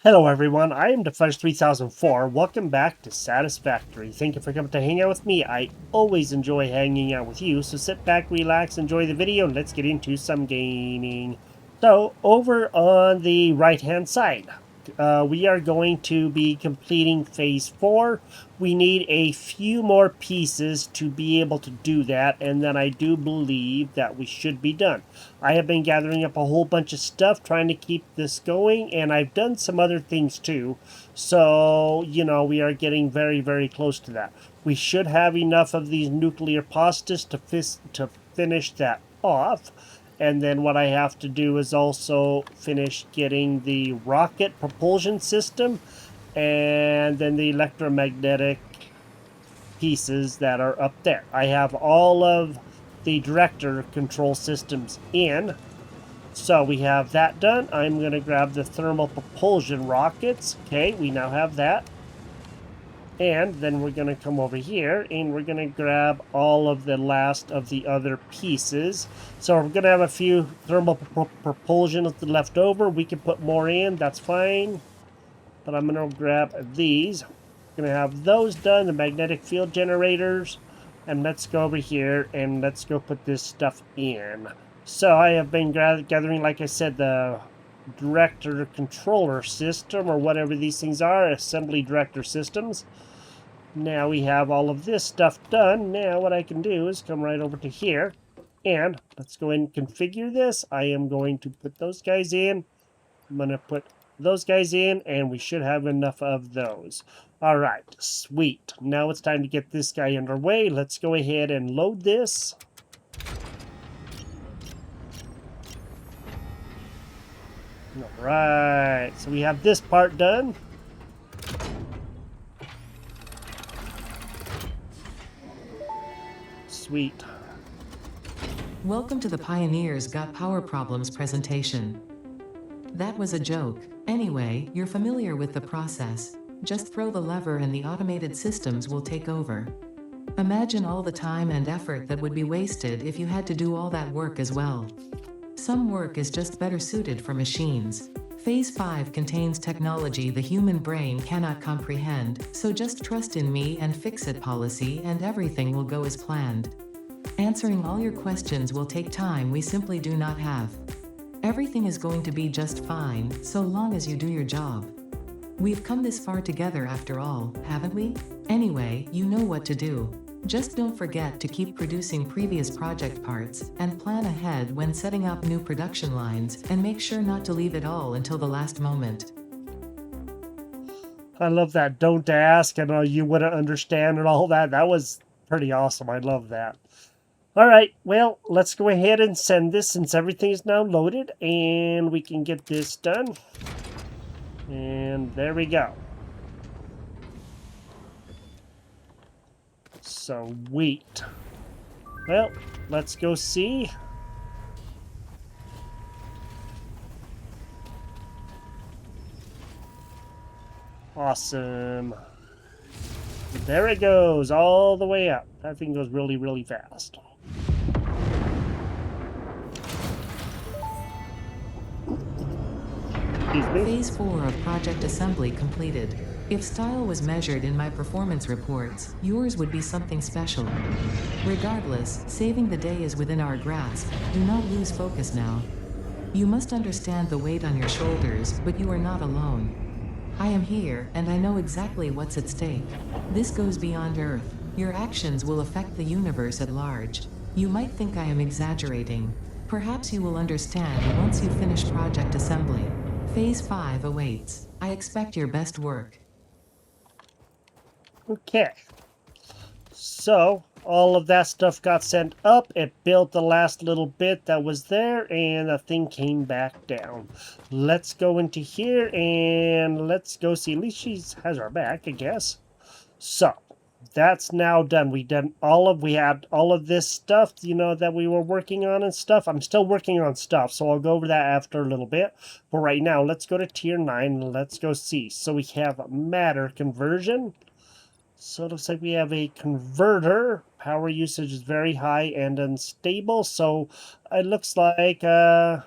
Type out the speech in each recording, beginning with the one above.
Hello everyone, I am Defudge3004. Welcome back to Satisfactory. Thank you for coming to hang out with me. I always enjoy hanging out with you, so sit back, relax, enjoy the video, and let's get into some gaming. So, over on the right-hand side, we are going to be completing Phase 4. We need a few more pieces to be able to do that, and then I do believe that we should be done. I have been gathering up a whole bunch of stuff, trying to keep this going, and I've done some other things too. So, we are getting very, very close to that. We should have enough of these nuclear pastas to finish that off. And then what I have to do is also finish getting the rocket propulsion system and then the electromagnetic pieces that are up there. I have all of the director control systems in. So we have that done. I'm going to grab the thermal propulsion rockets. Okay, we now have that. And then we're going to come over here and we're going to grab all of the last of the other pieces. So we're going to have a few thermal propulsion left over. We can put more in, that's fine. But I'm going to grab these. Going to have those done, the magnetic field generators. And let's go over here and let's go put this stuff in. So I have been gathering, like I said, the director controller system, or whatever these things are, assembly director systems. Now we have all of this stuff done. Now what I can do is come right over to here, and let's go and configure this. I am going to put those guys in. I'm going to put those guys in, and we should have enough of those. All right, sweet. Now it's time to get this guy underway. Let's go ahead and load this. All right, so we have this part done. Sweet. Welcome to the Pioneers Got Power Problems presentation. That was a joke. Anyway, you're familiar with the process. Just throw the lever and the automated systems will take over. Imagine all the time and effort that would be wasted if you had to do all that work as well. Some work is just better suited for machines. Phase 5 contains technology the human brain cannot comprehend, so just trust in me and fix-it policy and everything will go as planned. Answering all your questions will take time we simply do not have. Everything is going to be just fine, so long as you do your job. We've come this far together after all, haven't we? Anyway, you know what to do. Just don't forget to keep producing previous project parts, and plan ahead when setting up new production lines, and make sure not to leave it all until the last moment. I love that don't ask and you wouldn't understand and all that. That was pretty awesome. I love that. All right, well, let's go ahead and send this since everything is now loaded, and we can get this done. And there we go. Sweet. Well, let's go see. Awesome. There it goes, all the way up. That thing goes really, really fast. Phase 4 of project assembly completed. If style was measured in my performance reports, yours would be something special. Regardless, saving the day is within our grasp. Do not lose focus now. You must understand the weight on your shoulders, but you are not alone. I am here, and I know exactly what's at stake. This goes beyond Earth. Your actions will affect the universe at large. You might think I am exaggerating. Perhaps you will understand once you finish project assembly. Phase 5 awaits. I expect your best work. Okay. So, all of that stuff got sent up. It built the last little bit that was there, and the thing came back down. Let's go into here, and let's go see. At least she has our back, I guess. So, that's now done. We had all of this stuff, that we were working on and stuff. I'm still working on stuff, so I'll go over that after a little bit. But right now, let's go to tier 9, and let's go see. So we have matter conversion. So it looks like we have a converter. Power usage is very high and unstable. So it looks like the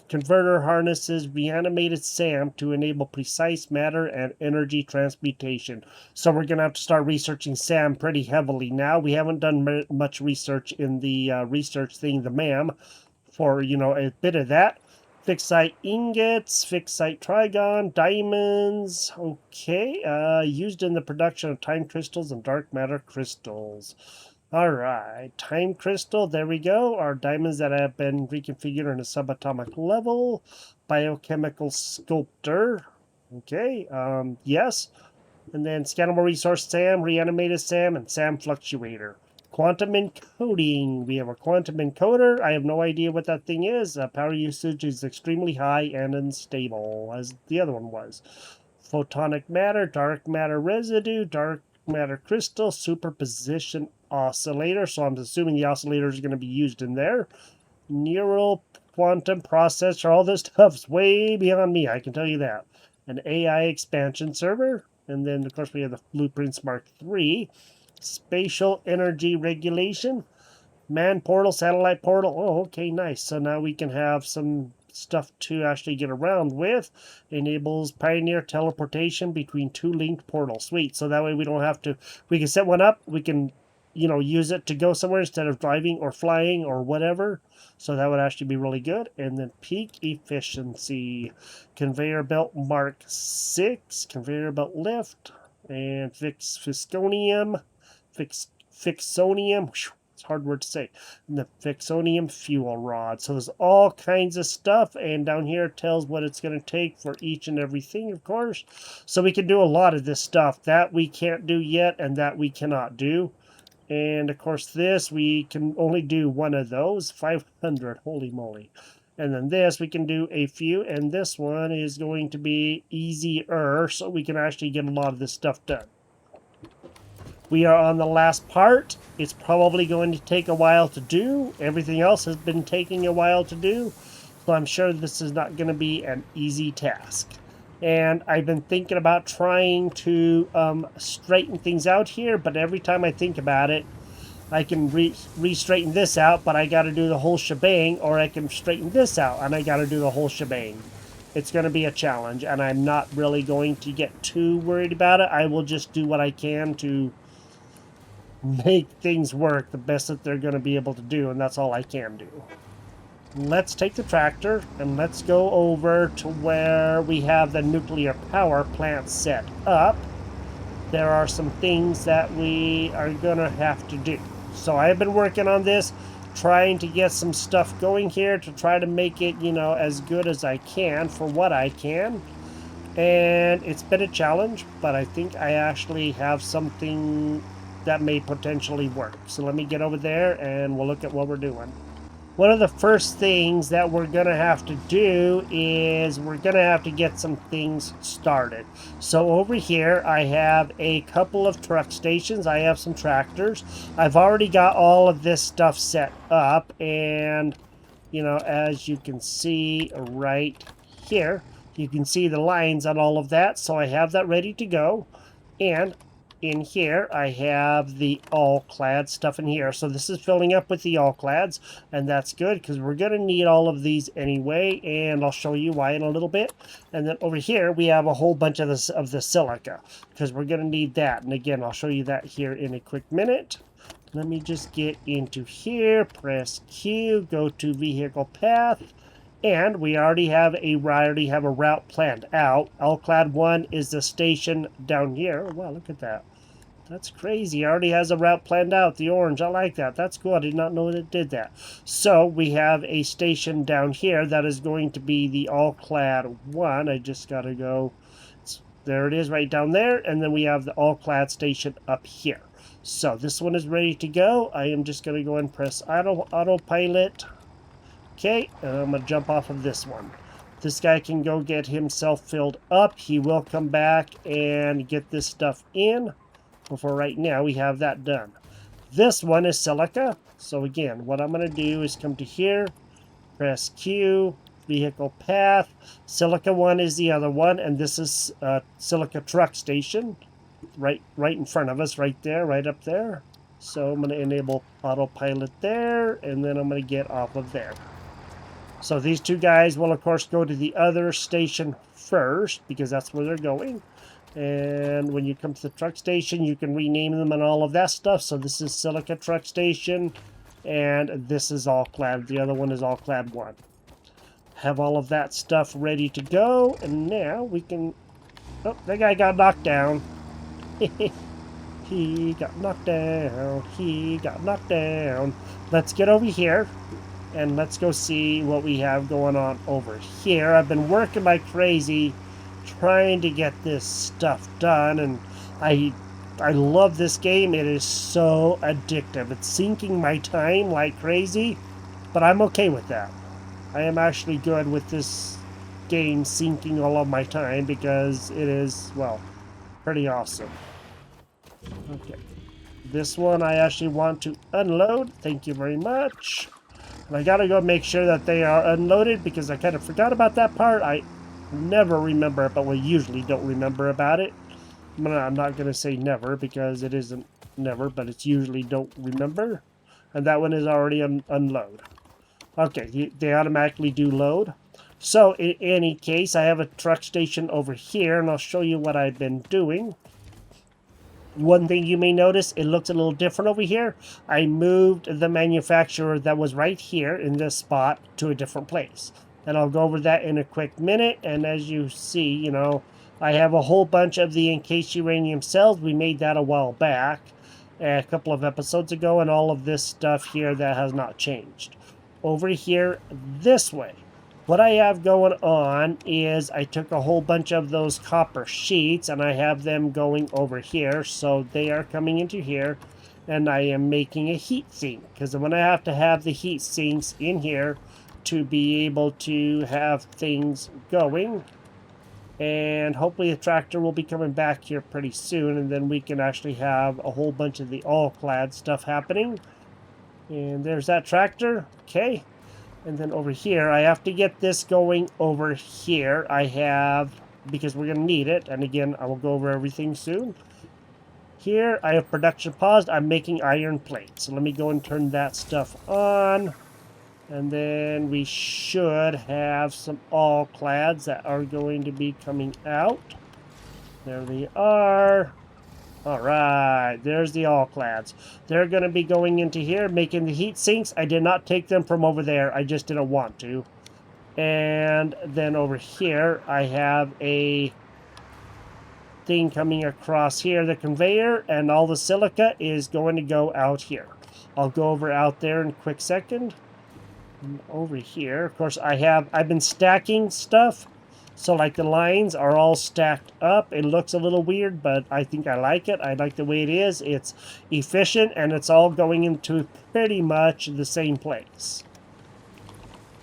converter harnesses reanimated SAM to enable precise matter and energy transmutation. So we're going to have to start researching SAM pretty heavily now. We haven't done much research in the research thing, the MAM, for, a bit of that. Fixed site ingots, fixed site trigon, diamonds. Okay, used in the production of time crystals and dark matter crystals. All right, time crystal, there we go. Our diamonds that have been reconfigured in a subatomic level. Biochemical sculptor. Okay, yes. And then scannable resource SAM, reanimated SAM, and SAM fluctuator. Quantum encoding. We have a quantum encoder. I have no idea what that thing is. Power usage is extremely high and unstable, as the other one was. Photonic matter, dark matter residue, dark matter crystal, superposition oscillator. So I'm assuming the oscillator is going to be used in there. Neural quantum processor. All this stuff's way beyond me, I can tell you that. An AI expansion server. And then, of course, we have the Blueprints Mark III. Spatial energy regulation. Man portal, satellite portal. Oh, okay, nice. So now we can have some stuff to actually get around with. Enables Pioneer teleportation between two linked portals. Sweet. So that way we don't have to... We can set one up. We can, use it to go somewhere instead of driving or flying or whatever. So that would actually be really good. And then peak efficiency. Conveyor belt Mark 6. Conveyor belt lift. And Fixonium. Fixonium. It's a hard word to say. And the Fixonium fuel rod. So there's all kinds of stuff. And down here it tells what it's going to take for each and everything, of course. So we can do a lot of this stuff. That we can't do yet, and that we cannot do. And, of course, this, we can only do one of those. 500. Holy moly. And then this, we can do a few. And this one is going to be easier, so we can actually get a lot of this stuff done. We are on the last part. It's probably going to take a while to do. Everything else has been taking a while to do. So I'm sure this is not going to be an easy task. And I've been thinking about trying to straighten things out here, but every time I think about it, I can re-straighten this out, but I got to do the whole shebang, or I can straighten this out, and I got to do the whole shebang. It's going to be a challenge, and I'm not really going to get too worried about it. I will just do what I can to make things work the best that they're going to be able to do, and that's all I can do. Let's take the tractor and let's go over to where we have the nuclear power plant set up. There are some things that we are gonna have to do. So I have been working on this, trying to get some stuff going here to try to make it, as good as I can for what I can. And it's been a challenge, but I think I actually have something that may potentially work. So let me get over there and we'll look at what we're doing. One of the first things that we're going to have to do is we're going to have to get some things started. So over here, I have a couple of truck stations. I have some tractors. I've already got all of this stuff set up. And, as you can see right here, you can see the lines on all of that. So I have that ready to go. And in here, I have the all-clad stuff in here. So this is filling up with the all-clads, and that's good because we're going to need all of these anyway, and I'll show you why in a little bit. And then over here, we have a whole bunch of the silica because we're going to need that. And again, I'll show you that here in a quick minute. Let me just get into here, press Q, go to vehicle path. And we already have a route planned out. All-clad 1 is the station down here. Oh, wow, look at that. That's crazy. It already has a route planned out. The orange, I like that. That's cool. I did not know that it did that. So we have a station down here that is going to be the all-clad 1. I just got to go. There it is right down there. And then we have the all-clad station up here. So this one is ready to go. I am just going to go and press autopilot. Okay, and I'm going to jump off of this one. This guy can go get himself filled up. He will come back and get this stuff in. But for right now, we have that done. This one is silica. So again, what I'm going to do is come to here, press Q, vehicle path. Silica 1 is the other one, and this is silica truck station. Right in front of us, right there, right up there. So I'm going to enable autopilot there, and then I'm going to get off of there. So these two guys will, of course, go to the other station first because that's where they're going. And when you come to the truck station, you can rename them and all of that stuff. So this is Silica Truck Station, and this is All Clad. The other one is All Clad 1. Have all of that stuff ready to go, and now we can... Oh, that guy got knocked down. He got knocked down. He got knocked down. Let's get over here. And let's go see what we have going on over here. I've been working like crazy trying to get this stuff done, and I love this game. It is so addictive. It's sinking my time like crazy, but I'm okay with that. I am actually good with this game sinking all of my time because it is, well, pretty awesome. Okay. This one I actually want to unload. Thank you very much. And I gotta go make sure that they are unloaded because I kind of forgot about that part. I never remember it, but we usually don't remember about it. I'm not gonna say never because it isn't never, but it's usually don't remember. And that one is already unload. Okay, they automatically do load. So in any case, I have a truck station over here, and I'll show you what I've been doing. One thing you may notice, it looks a little different over here. I moved the manufacturer that was right here in this spot to a different place. And I'll go over that in a quick minute. And as you see, you know, I have a whole bunch of the encased uranium cells. We made that a while back, a couple of episodes ago, and all of this stuff here that has not changed. Over here, this way. What I have going on is I took a whole bunch of those copper sheets and I have them going over here. So they are coming into here, and I am making a heat sink because I'm going to have the heat sinks in here to be able to have things going. And hopefully the tractor will be coming back here pretty soon, and then we can actually have a whole bunch of the all-clad stuff happening. And there's that tractor. Okay. And then over here, I have to get this going over here. I have, because we're going to need it. And again, I will go over everything soon. Here, I have production paused. I'm making iron plates. So let me go and turn that stuff on. And then we should have some all-clads that are going to be coming out. There they are. Alright, there's the all-clads. They're going to be going into here, making the heat sinks. I did not take them from over there. I just didn't want to. And then over here, I have a thing coming across here, the conveyor, and all the silica is going to go out here. I'll go over out there in a quick second. And over here, of course, I've been stacking stuff. So like the lines are all stacked up. It looks a little weird, but I think I like it. I like the way it is. It's efficient, and it's all going into pretty much the same place.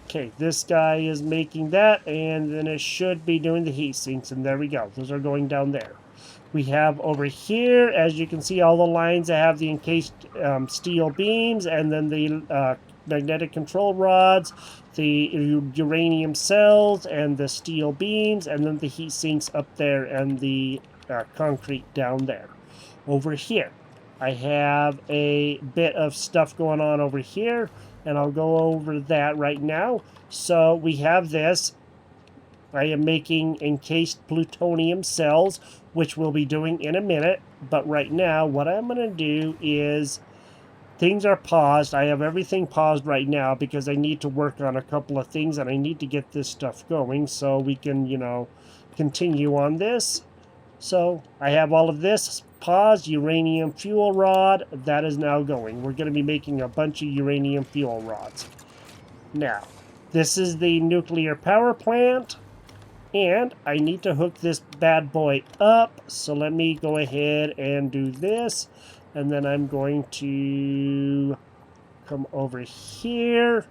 Okay, this guy is making that, and then it should be doing the heat sinks, and there we go. Those are going down there. We have over here, as you can see, all the lines that have the encased steel beams, and then the magnetic control rods, the uranium cells, and the steel beams, and then the heat sinks up there, and the concrete down there. Over here, I have a bit of stuff going on over here, and I'll go over that right now. So we have this. I am making encased plutonium cells, which we'll be doing in a minute. But right now, what I'm going to do is things are paused. I have everything paused right now because I need to work on a couple of things, and I need to get this stuff going so we can, you know, continue on this. So I have all of this paused. Uranium fuel rod, that is now going. We're going to be making a bunch of uranium fuel rods. Now, this is the nuclear power plant, and I need to hook this bad boy up. So let me go ahead and do this. And then I'm going to come over here,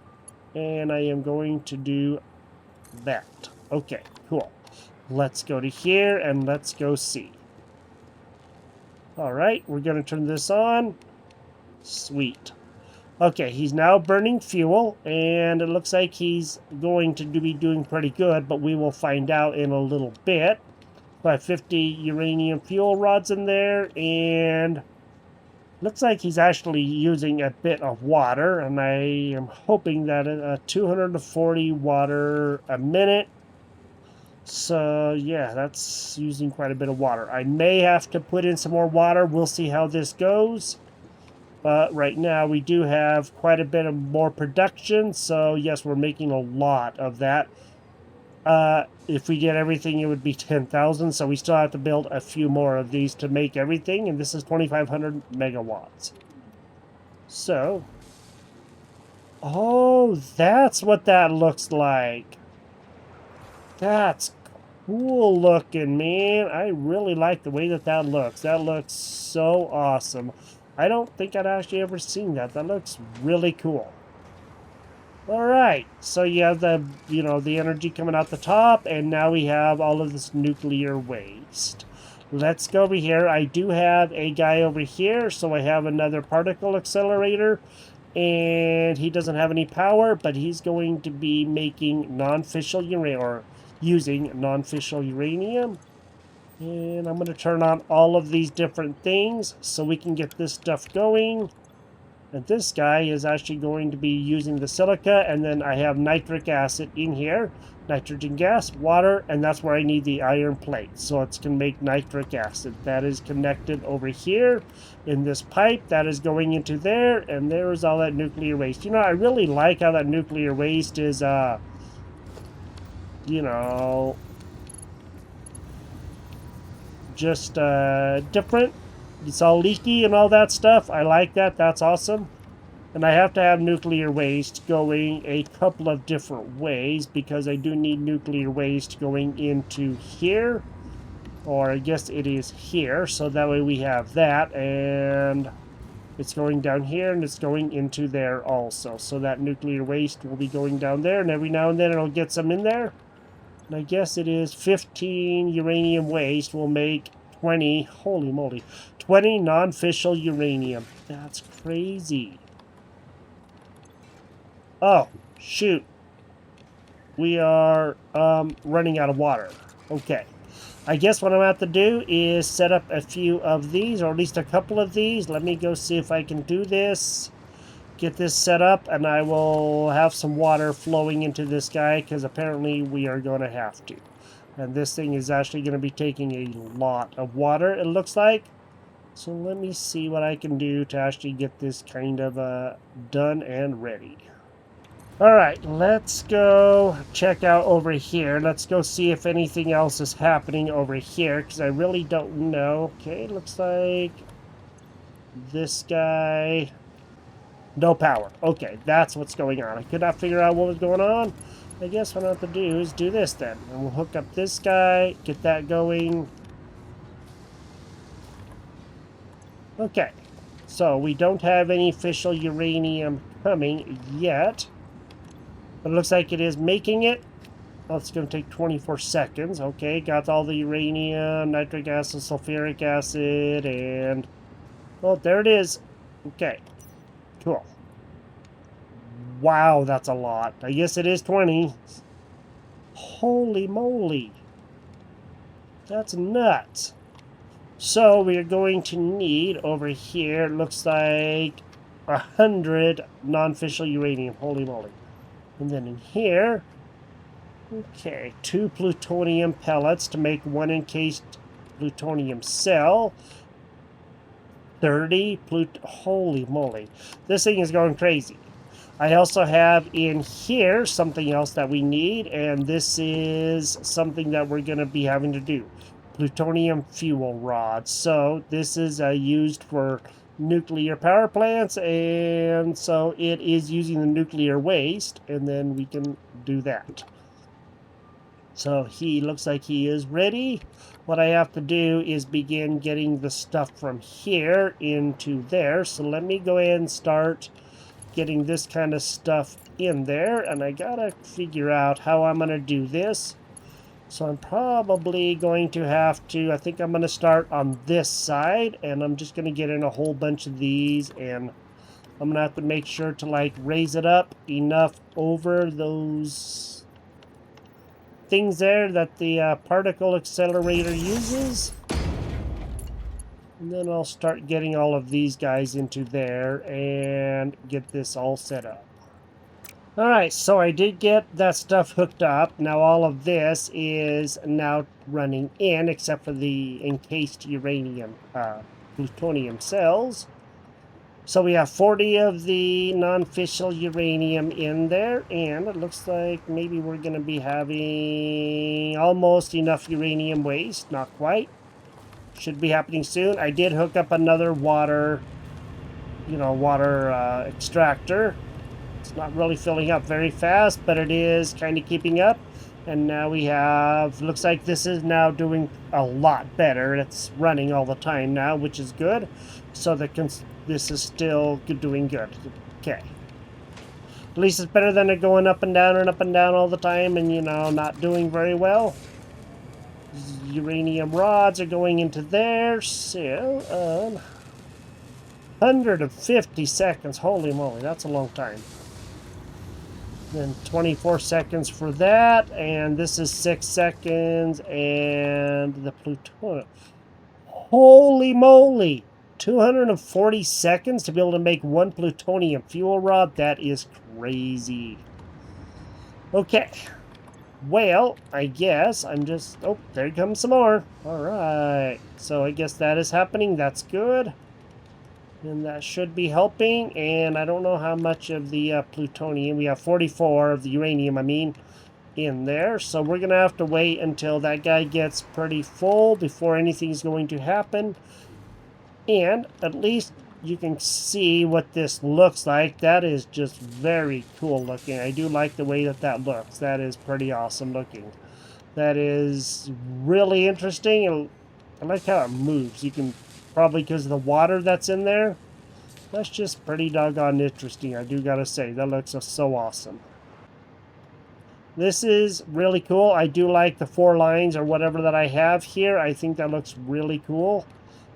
and I am going to do that. Okay, cool. Let's go to here, and let's go see. All right, we're going to turn this on. Sweet. Okay, he's now burning fuel, and it looks like he's going to be doing pretty good, but we will find out in a little bit. Got 50 uranium fuel rods in there, and Looks like he's actually using a bit of water, and I am hoping that 240 water a minute. So yeah, that's using quite a bit of water. I may have to put in some more water. We'll see how this goes. But right now we do have quite a bit of more production. So yes, we're making a lot of that. If we get everything, it would be 10,000. So we still have to build a few more of these to make everything. And this is 2,500 megawatts. So, oh, that's what that looks like. That's cool looking, man. I really like the way that that looks. That looks so awesome. I don't think I'd actually ever seen that. That looks really cool. All right, so you have the energy coming out the top, and now we have all of this nuclear waste. Let's go over here. I do have a guy over here, so I have another particle accelerator, and he doesn't have any power, but he's going to be making non-fissile uranium, or using non-fissile uranium. And I'm going to turn on all of these different things so we can get this stuff going. And this guy is actually going to be using the silica, and then I have nitric acid in here, nitrogen gas, water, and that's where I need the iron plate. So it's going to make nitric acid. That is connected over here in this pipe. That is going into there, and there is all that nuclear waste. You know, I really like how that nuclear waste is, just different. It's all leaky and all that stuff. I like that. That's awesome. And I have to have nuclear waste going a couple of different ways because I do need nuclear waste going into here. Or I guess it is here. So that way we have that. And it's going down here and it's going into there also. So that nuclear waste will be going down there. And every now and then it'll get some in there. And I guess it is 15 uranium waste will make 20, holy moly, 20 non-fissile uranium. That's crazy. Oh, shoot. We are running out of water. Okay. I guess what I'm going to have to do is set up a few of these, or at least a couple of these. Let me go see if I can do this. Get this set up, and I will have some water flowing into this guy, because apparently we are going to have to. And this thing is actually going to be taking a lot of water, it looks like. So let me see what I can do to actually get this kind of done and ready. Alright, let's go check out over here. Let's go see if anything else is happening over here, because I really don't know. Okay, looks like this guy... No power. Okay, that's what's going on. I could not figure out what was going on. I guess what I have to do is do this then. And we'll hook up this guy, get that going. Okay, so we don't have any fissile uranium coming yet. But it looks like it is making it. Oh, it's going to take 24 seconds. Okay, got all the uranium, nitric acid, sulfuric acid, and... Oh, there it is. Okay. Cool. Wow, that's a lot. I guess it is 20. Holy moly. That's nuts. So we are going to need over here, looks like 100 non-fissile uranium. Holy moly. And then in here, okay, 2 plutonium pellets to make 1 encased plutonium cell. 30 holy moly. This thing is going crazy. I also have in here something else that we need, and this is something that we're going to be having to do. Plutonium fuel rods. So this is used for nuclear power plants, and so it is using the nuclear waste, and then we can do that. So he looks like he is ready. What I have to do is begin getting the stuff from here into there. So let me go ahead and start getting this kind of stuff in there. And I gotta figure out how I'm gonna do this. So I'm probably going to have to, I think I'm gonna start on this side. And I'm just gonna get in a whole bunch of these. And I'm gonna have to make sure to like raise it up enough over those things there that the particle accelerator uses. And then I'll start getting all of these guys into there and get this all set up. Alright, so I did get that stuff hooked up. Now all of this is now running in, except for the encased uranium, plutonium cells. So we have 40 of the non-fissile uranium in there, and it looks like maybe we're going to be having almost enough uranium waste. Not quite. Should be happening soon. I did hook up another water extractor. It's not really filling up very fast, but it is kind of keeping up. And now we have, looks like this is now doing a lot better. It's running all the time now, which is good. So this is still doing good. Okay. At least it's better than it going up and down all the time and, not doing very well. Uranium rods are going into there. So, 150 seconds. Holy moly, that's a long time. Then 24 seconds for that, and this is 6 seconds, and the plutonium. Holy moly! 240 seconds to be able to make one plutonium fuel rod? That is crazy. Okay. Well, I guess I'm just... Oh, there comes some more. Alright. So I guess that is happening. That's good. And that should be helping, and I don't know how much of the plutonium. We have 44 of the uranium, in there. So we're going to have to wait until that guy gets pretty full before anything's going to happen. And at least you can see what this looks like. That is just very cool looking. I do like the way that looks. That is pretty awesome looking. That is really interesting. I like how it moves. You can... Probably because of the water that's in there. That's just pretty doggone interesting, I do gotta say. That looks so awesome. This is really cool. I do like the 4 lines or whatever that I have here. I think that looks really cool.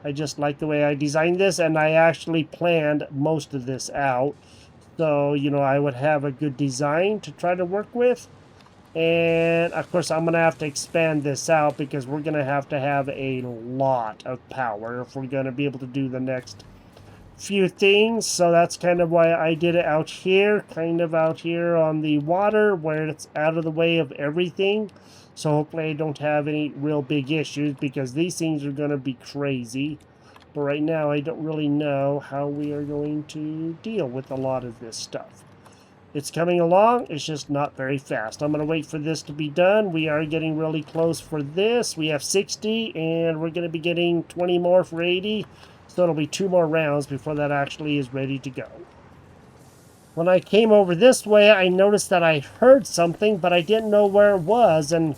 I just like the way I designed this, and I actually planned most of this out. So, I would have a good design to try to work with. And of course I'm gonna have to expand this out because we're gonna have a lot of power if we're gonna be able to do the next few things. So that's kind of why I did it out here, kind of out here on the water where it's out of the way of everything. So hopefully I don't have any real big issues because these things are gonna be crazy. But right now I don't really know how we are going to deal with a lot of this stuff. It's coming along, it's just not very fast. I'm going to wait for this to be done. We are getting really close for this. We have 60, and we're going to be getting 20 more for 80. So it'll be 2 more rounds before that actually is ready to go. When I came over this way, I noticed that I heard something, but I didn't know where it was. And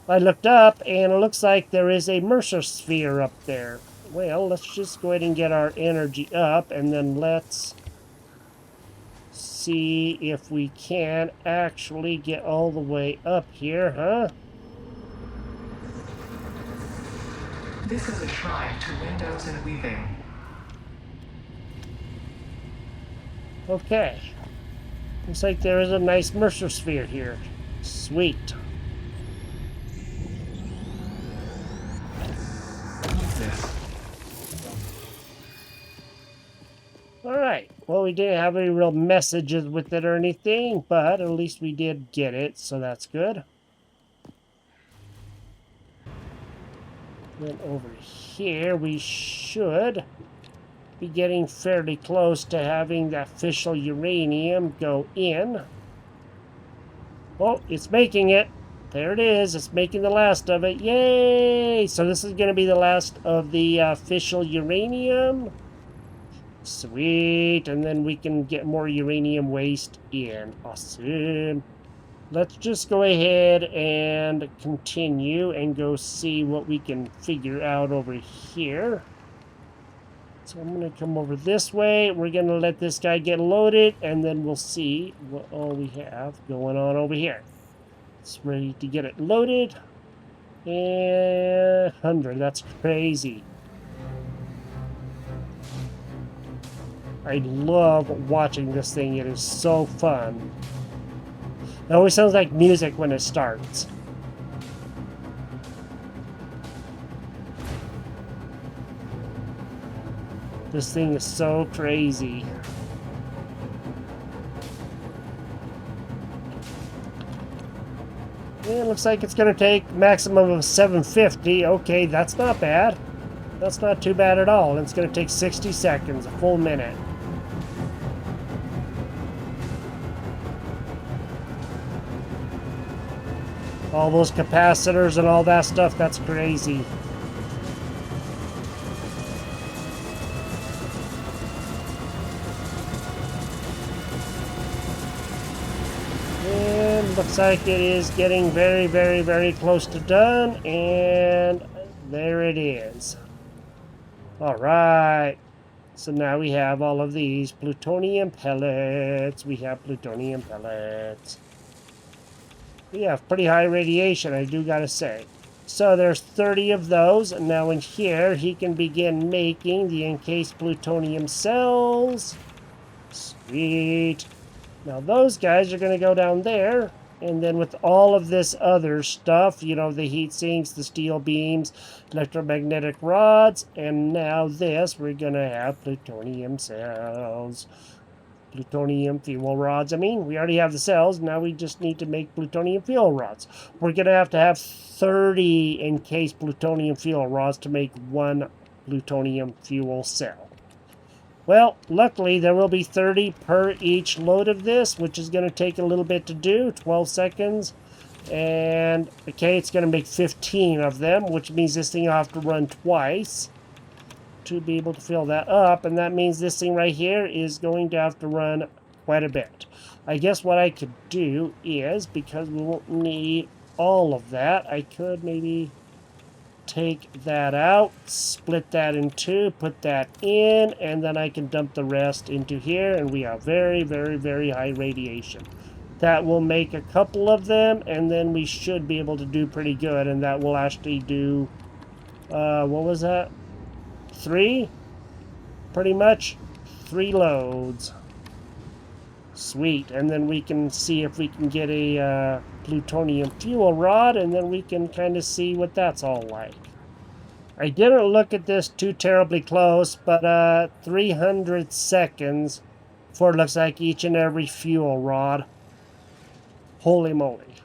I looked up, and it looks like there is a Mercer sphere up there. Well, let's just go ahead and get our energy up, and then let's... see if we can actually get all the way up here, huh? This is a try to Windows and Weaving. Okay. Looks like there is a nice Mercer sphere here. Sweet. Alright. Well, we didn't have any real messages with it or anything, but at least we did get it, so that's good. Then over here, we should be getting fairly close to having that fissile uranium go in. Oh, it's making it. There it is. It's making the last of it. Yay! So this is going to be the last of the fissile uranium. Sweet. And then we can get more uranium waste in. Awesome. Let's just go ahead and continue and go see what we can figure out over here. So I'm going to come over this way. We're going to let this guy get loaded, and then we'll see what all we have going on over here. It's ready to get it loaded. And 100, that's crazy. I love watching this thing. It is so fun. It always sounds like music when it starts. This thing is so crazy. It looks like it's going to take maximum of 750. Okay, that's not bad. That's not too bad at all. It's going to take 60 seconds, a full minute. All those capacitors and all that stuff, that's crazy. And looks like it is getting very, very, very close to done. And there it is. All right. So now we have all of these plutonium pellets. We have plutonium pellets. We have pretty high radiation, I do gotta say. So there's 30 of those. And now in here, he can begin making the encased plutonium cells. Sweet. Now those guys are going to go down there, and then with all of this other stuff, you know, the heat sinks, the steel beams, electromagnetic rods, and now this, we're going to have plutonium cells. Plutonium fuel rods. I mean, we already have the cells, now we just need to make plutonium fuel rods. We're going to have 30 encased plutonium fuel rods to make one plutonium fuel cell. Well, luckily there will be 30 per each load of this, which is going to take a little bit to do, 12 seconds. And, okay, it's going to make 15 of them, which means this thing will have to run twice to be able to fill that up. And that means this thing right here is going to have to run quite a bit. I guess what I could do is, because we won't need all of that, I could maybe take that out, split that in two, put that in, and then I can dump the rest into here, and we have very, very, very high radiation. That will make a couple of them, and then we should be able to do pretty good, and that will actually do, what was that? 3? Pretty much 3 loads. Sweet, and then we can see if we can get a plutonium fuel rod, and then we can kind of see what that's all like. I didn't look at this too terribly close, but 300 seconds for it looks like each and every fuel rod. Holy moly.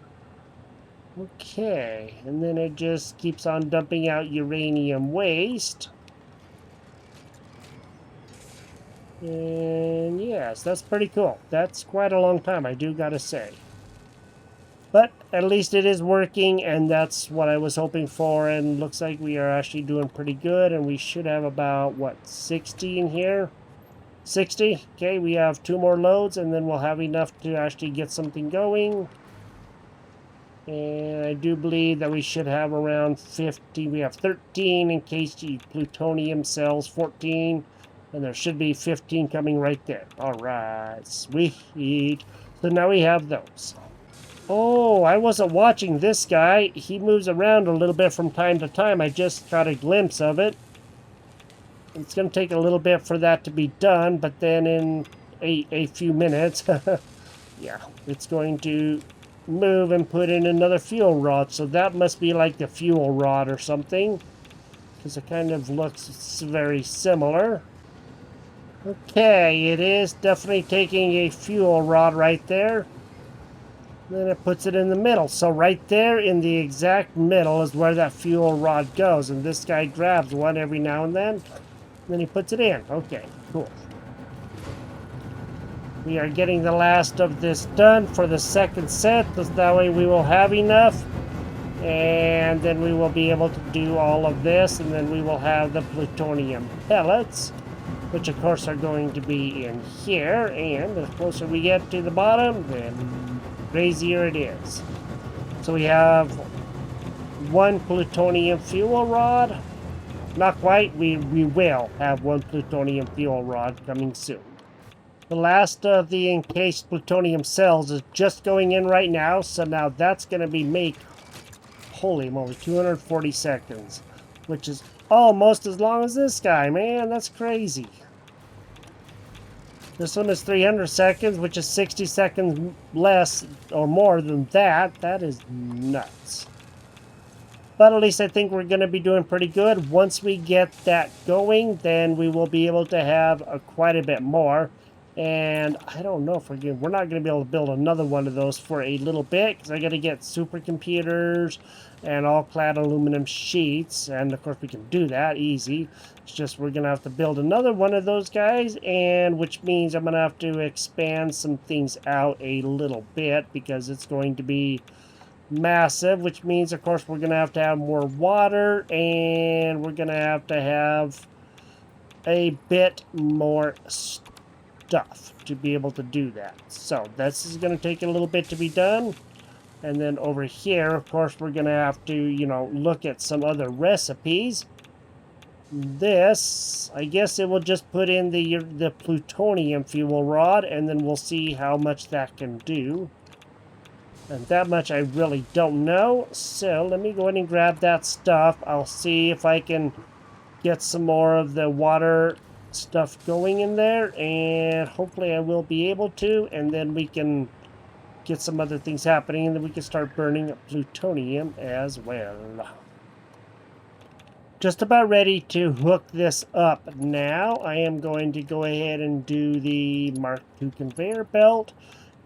Okay, and then it just keeps on dumping out uranium waste. And yes, that's pretty cool. That's quite a long time, I do gotta say. But at least it is working, and that's what I was hoping for, and looks like we are actually doing pretty good, and we should have about, what, 60 in here? 60? Okay, we have 2 more loads, and then we'll have enough to actually get something going. And I do believe that we should have around 50. We have 13 encased plutonium cells, 14. And there should be 15 coming right there. All right, sweet. So now we have those. Oh, I wasn't watching this guy. He moves around a little bit from time to time. I just got a glimpse of it. It's going to take a little bit for that to be done, but then in a few minutes, yeah, it's going to move and put in another fuel rod. So that must be like the fuel rod or something, because it kind of looks very similar. Okay, it is definitely taking a fuel rod right there. Then it puts it in the middle. So right there in the exact middle is where that fuel rod goes. And this guy grabs one every now and then. And then he puts it in. Okay, cool. We are getting the last of this done for the second set. That way we will have enough. And then we will be able to do all of this. And then we will have the plutonium pellets, which of course are going to be in here, and the closer we get to the bottom, the crazier it is. So we have 1 plutonium fuel rod. Not quite, we will have 1 plutonium fuel rod coming soon. The last of the encased plutonium cells is just going in right now, so now that's going to be holy moly, 240 seconds, which is almost as long as this guy, man. That's crazy. This one is 300 seconds, which is 60 seconds less or more than that. That is nuts. But at least I think we're going to be doing pretty good. Once we get that going, then we will be able to have quite a bit more. And I don't know if we're not going to be able to build another one of those for a little bit, because I got to get supercomputers and all clad aluminum sheets. And of course we can do that easy. It's just we're going to have to build another one of those guys, and which means I'm going to have to expand some things out a little bit, because it's going to be massive, which means of course we're going to have more water, and we're going to have a bit more stuff to be able to do that. So this is going to take a little bit to be done. And then over here, of course, we're going to have to, look at some other recipes. This, I guess it will just put in the plutonium fuel rod, and then we'll see how much that can do. And that much I really don't know. So let me go ahead and grab that stuff. I'll see if I can get some more of the water stuff going in there, and hopefully I will be able to, and then we can get some other things happening, and then we can start burning plutonium as well. Just about ready to hook this up now. I am going to go ahead and do the Mark II conveyor belt.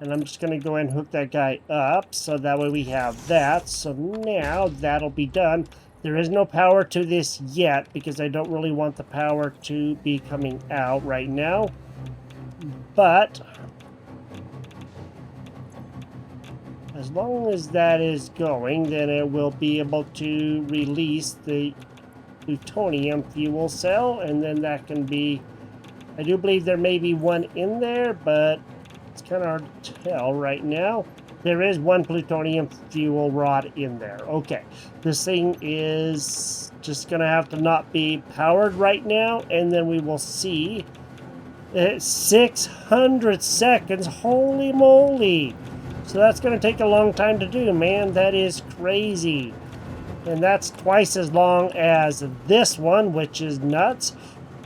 And I'm just going to go ahead and hook that guy up, so that way we have that. So now that'll be done. There is no power to this yet, because I don't really want the power to be coming out right now. But as long as that is going, then it will be able to release the plutonium fuel cell, and then that can be... I do believe there may be one in there, but it's kind of hard to tell right now. There is one plutonium fuel rod in there. Okay, this thing is just going to have to not be powered right now, and then we will see. 600 seconds, holy moly. So that's going to take a long time to do, man. That is crazy. And that's twice as long as this one, which is nuts.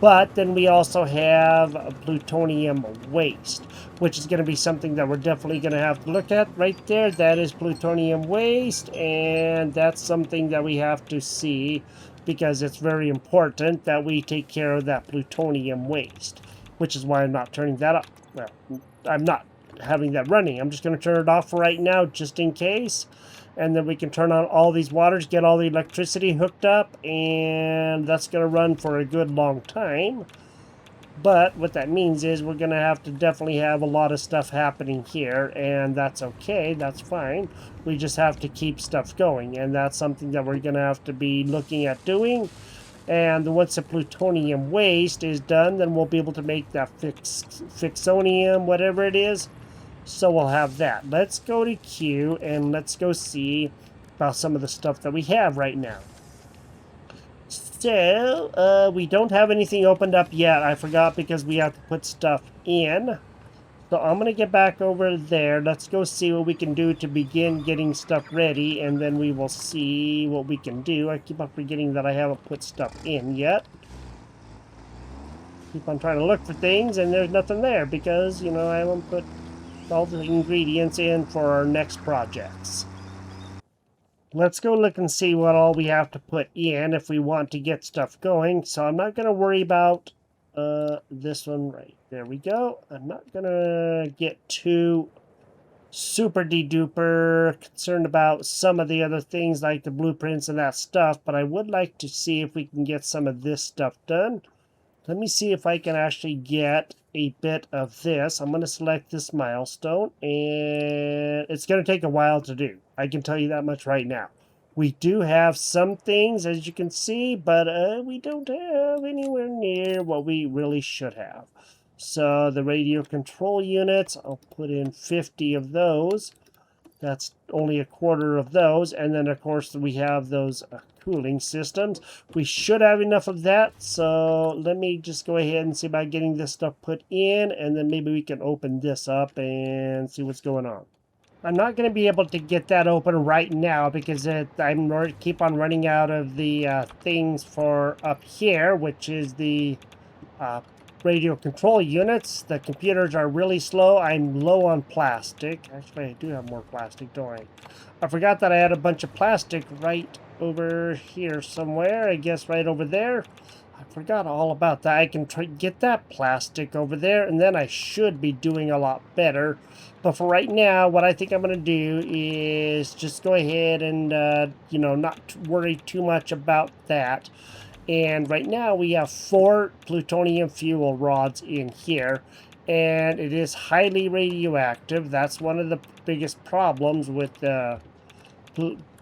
But then we also have plutonium waste, which is going to be something that we're definitely going to have to look at right there. That is plutonium waste, and that's something that we have to see, because it's very important that we take care of that plutonium waste, which is why I'm not turning that up. Well, I'm not having that running. I'm just going to turn it off for right now, just in case. And then we can turn on all these waters, get all the electricity hooked up, and that's going to run for a good long time. But what that means is we're going to have to definitely have a lot of stuff happening here, and that's okay, that's fine. We just have to keep stuff going, and that's something that we're going to have to be looking at doing. And once the plutonium waste is done, then we'll be able to make that fixonium, whatever it is. So we'll have that. Let's go to Q and let's go see about some of the stuff that we have right now. So, we don't have anything opened up yet. I forgot, because we have to put stuff in. So I'm going to get back over there. Let's go see what we can do to begin getting stuff ready, and then we will see what we can do. I keep on forgetting that I haven't put stuff in yet. Keep on trying to look for things, and there's nothing there, because, I haven't put all the ingredients in for our next projects. Let's go look and see what all we have to put in if we want to get stuff going. So I'm not going to worry about this one right there. We go. I'm not going to get too super de-duper concerned about some of the other things like the blueprints and that stuff, but I would like to see if we can get some of this stuff done. Let me see if I can actually get a bit of this. I'm going to select this milestone, and it's going to take a while to do. I can tell you that much right now. We do have some things, as you can see, but we don't have anywhere near what we really should have. So the radio control units, I'll put in 50 of those. That's only a quarter of those. And then, of course, we have those cooling systems. We should have enough of that. So let me just go ahead and see about getting this stuff put in. And then maybe we can open this up and see what's going on. I'm not going to be able to get that open right now, because I keep on running out of the things for up here, which is the radio control units. The computers are really slow. I'm low on plastic. Actually, I do have more plastic, don't I? I forgot that I had a bunch of plastic right over here somewhere. I guess right over there. I forgot all about that. I can get that plastic over there, and then I should be doing a lot better. But for right now, what I think I'm going to do is just go ahead and, not worry too much about that. And right now we have 4 plutonium fuel rods in here, and it is highly radioactive. That's one of the biggest problems with the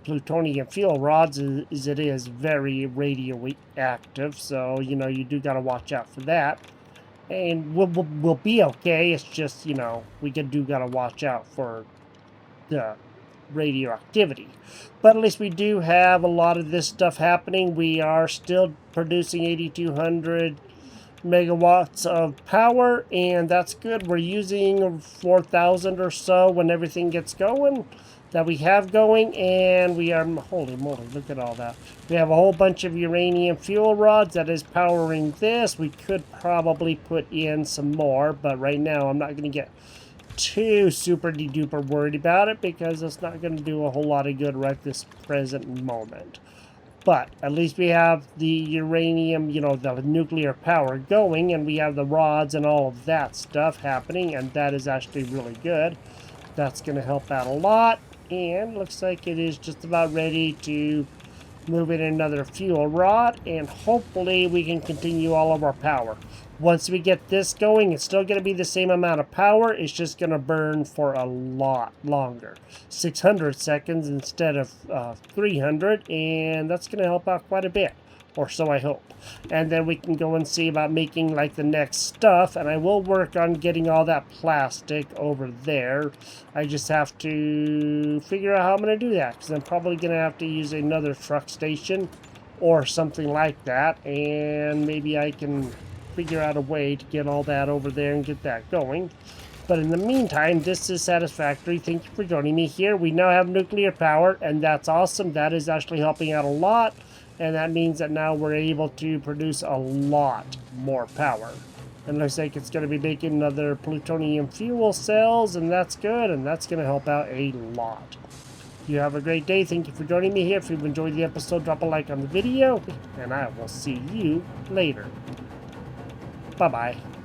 plutonium fuel rods is it is very radioactive. So, you do got to watch out for that. And we'll be okay. It's just, we do got to watch out for the radioactivity. But at least we do have a lot of this stuff happening. We are still producing 8,200 megawatts of power, and that's good. We're using 4,000 or so when everything gets going that we have going, and we are, holy moly, look at all that. We have a whole bunch of uranium fuel rods that is powering this. We could probably put in some more, but right now I'm not going to get too super duper worried about it because it's not going to do a whole lot of good right this present moment. But at least we have the uranium, the nuclear power going, and we have the rods and all of that stuff happening, and that is actually really good. That's going to help out a lot, and looks like it is just about ready to move in another fuel rod, and hopefully we can continue all of our power. Once we get this going, it's still going to be the same amount of power. It's just going to burn for a lot longer. 600 seconds instead of 300, and that's going to help out quite a bit. Or so I hope. And then we can go and see about making like the next stuff, and I will work on getting all that plastic over there. I just have to figure out how I'm going to do that, because I'm probably going to have to use another truck station or something like that, and maybe I can figure out a way to get all that over there and get that going. But in the meantime, this is Satisfactory. Thank you for joining me here. We now have nuclear power, and that's awesome. That is actually helping out a lot, and that means that now we're able to produce a lot more power. And looks like it's going to be making another plutonium fuel cells, and that's good, and that's going to help out a lot. You have a great day. Thank you for joining me here. If you've enjoyed the episode, drop a like on the video, and I will see you later. Bye-bye.